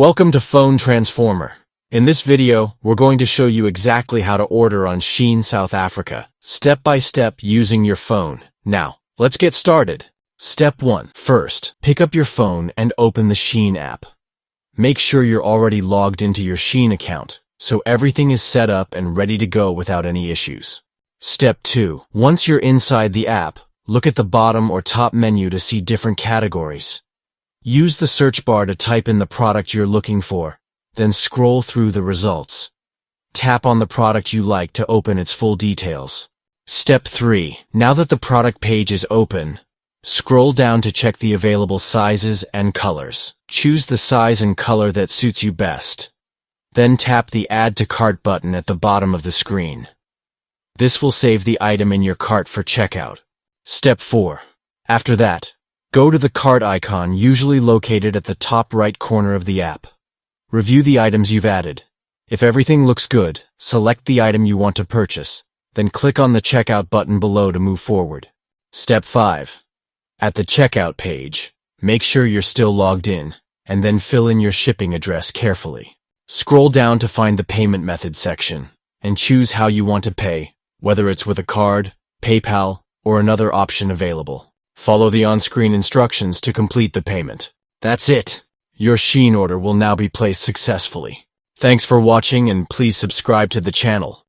Welcome to Phone Transformer. In this video, we're going to show you exactly how to order on SHEIN South Africa, step by step using your phone. Now, let's get started. Step 1. First, pick up your phone and open the SHEIN app. Make sure you're already logged into your SHEIN account, so everything is set up and ready to go without any issues. Step 2. Once you're inside the app, look at the bottom or top menu to see different categories. Use the search bar to type in the product you're looking for, then scroll through the results. Tap on the product you like to open its full details. Step 3. Now that the product page is open, scroll down to check the available sizes and colors. Choose the size and color that suits you best. Then tap the Add to Cart button at the bottom of the screen. This will save the item in your cart for checkout. Step 4. After that, go to the cart icon usually located at the top right corner of the app. Review the items you've added. If everything looks good, select the item you want to purchase, then click on the checkout button below to move forward. Step 5. At the checkout page, make sure you're still logged in, and then fill in your shipping address carefully. Scroll down to find the payment method section, and choose how you want to pay, whether it's with a card, PayPal, or another option available. Follow the on-screen instructions to complete the payment. That's it. Your SHEIN order will now be placed successfully. Thanks for watching and please subscribe to the channel.